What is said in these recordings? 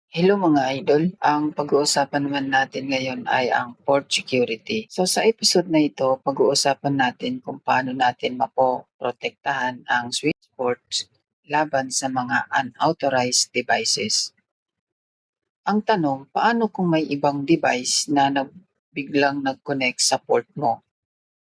Hello mga idol, ang pag-uusapan naman natin ngayon ay ang port security. So sa episode na ito, pag-uusapan natin kung paano natin mapoprotektahan ang switch ports laban sa mga unauthorized devices. Ang tanong, paano kung may ibang device na biglang nag-connect sa port mo?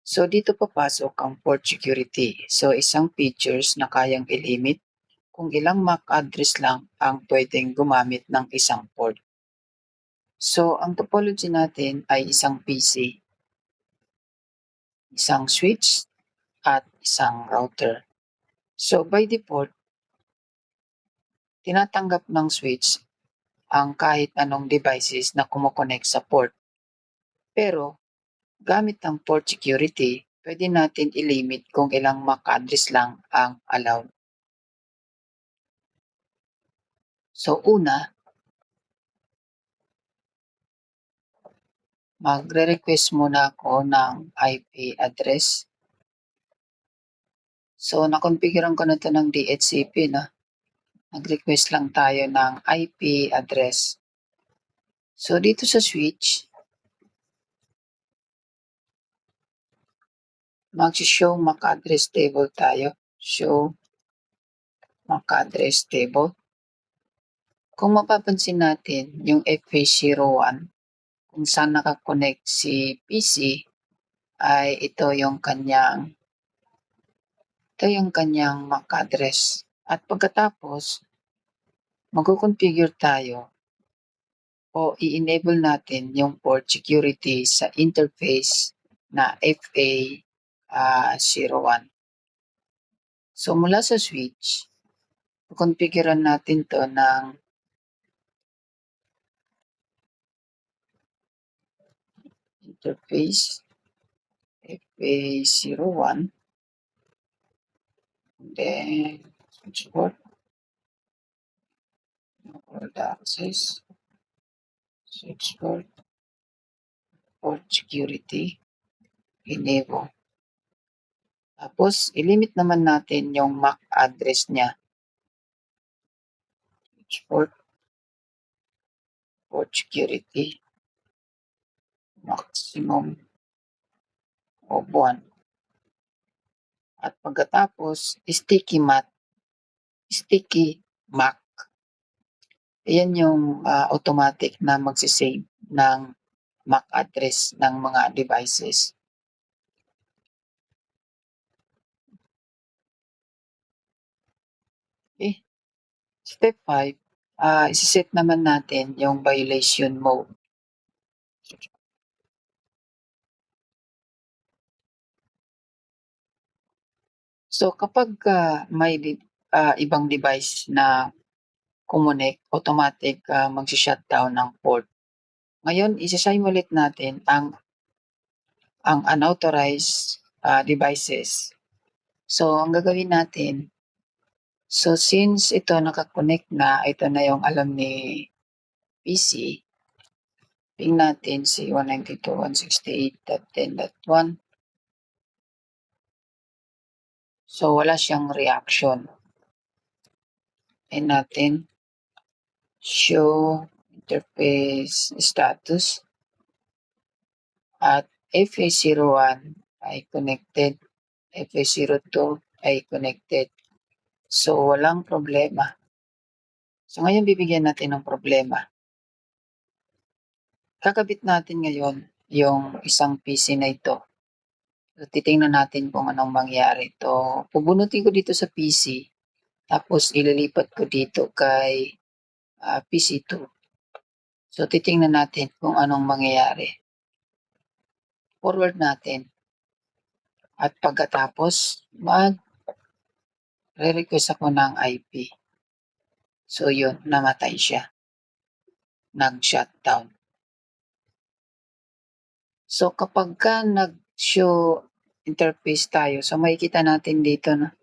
So dito papasok ang port security. So isang features na kayang ilimit kung ilang MAC address lang ang pwedeng gumamit ng isang port. So, ang topology natin ay isang PC, isang switch, at isang router. So, by default, tinatanggap ng switch ang kahit anong devices na kumokonek sa port. Pero, gamit ang port security, pwede natin ilimit kung ilang MAC address lang ang allowed. So, una, magre-request muna ako ng IP address. So, nakonfigurean ko na ito ng DHCP na. Nag-request lang tayo ng IP address. So, dito sa switch, mag-show MAC address table tayo. Show MAC address table. Kung mapapansin natin, yung FA01, kung saan nakakonect si PC, ay ito yung kanyang MAC address. At pagkatapos, mag-configure tayo o i-enable natin yung port security sa interface na FA01. So mula sa switch, configurean natin to ng interface FA01, then switch port, port access, switch port, port security, enable. Tapos, ilimit naman natin yung MAC address niya. Switch port, port security, maximum of 1. At pagkatapos, sticky MAC. Ayan yung automatic na magsisave ng MAC address ng mga devices. Okay. Step 5, isi-set naman natin yung violation mode. So kapag may ibang device na kumonek, automatic magsi-shutdown ng port. Ngayon, isi-simulate natin ang unauthorized devices. So ang gagawin natin, so since ito nakakonect na, ito na yung alam ni PC, ping natin si 192.168.10.1. So wala siyang reaction. And natin show interface status at FA01 ay connected, FA02 ay connected. So walang problema. So ngayon bibigyan natin ng problema. Kakabit natin ngayon yung isang PC na ito. So, titingnan natin kung anong mangyari. So, pubunutin ko dito sa PC. Tapos ililipat ko dito kay PC2. So, titingnan natin kung anong mangyayari. Forward natin. At pagkatapos, re-request ako ng IP. So, yun, namatay siya. Nag-shutdown. So, kapag ka nag-show interface tayo, so makikita natin dito na,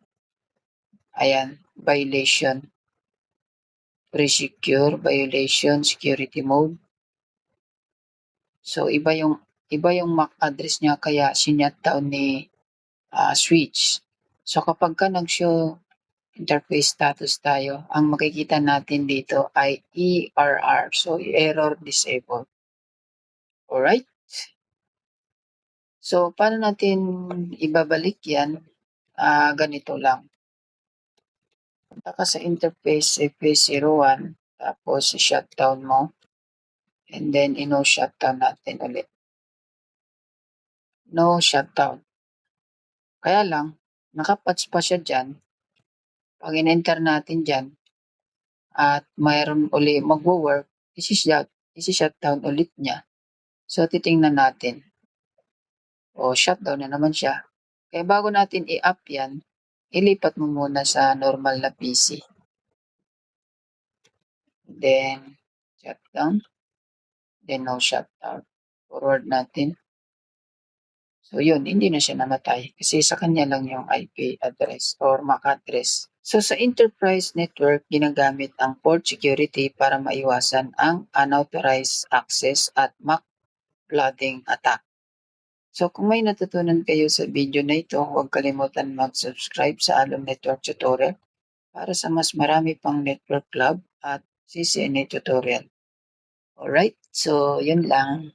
ayan, violation. Pre-secure, violation, security mode. So, iba yung MAC address niya kaya sinutdown ni switch. So, kapag ka nag-show interface status tayo, ang makikita natin dito ay ERR. So, error disabled. Alright? So, paano natin ibabalik yan? Ganito lang. Punta ka sa interface FA01, tapos i-shutdown mo, and then i-no shutdown natin ulit. No shutdown. Kaya lang, nakapatch pa siya dyan. Pag in-enter natin dyan, at mayroon uli magwo-work, isi-shutdown ulit niya. So, titingnan natin. O, shutdown na naman siya. Kaya bago natin i-up yan, ilipat mo muna sa normal na PC. Then, shutdown. Then, no shutdown. Forward natin. So, yun, hindi na siya namatay kasi sa kanya lang yung IP address or MAC address. So, sa enterprise network, ginagamit ang port security para maiwasan ang unauthorized access at MAC flooding attack. So, kung may natutunan kayo sa video na ito, huwag kalimutan mag-subscribe sa Alum Network Tutorial para sa mas marami pang Network Club at CCNA tutorial. Alright, so yun lang.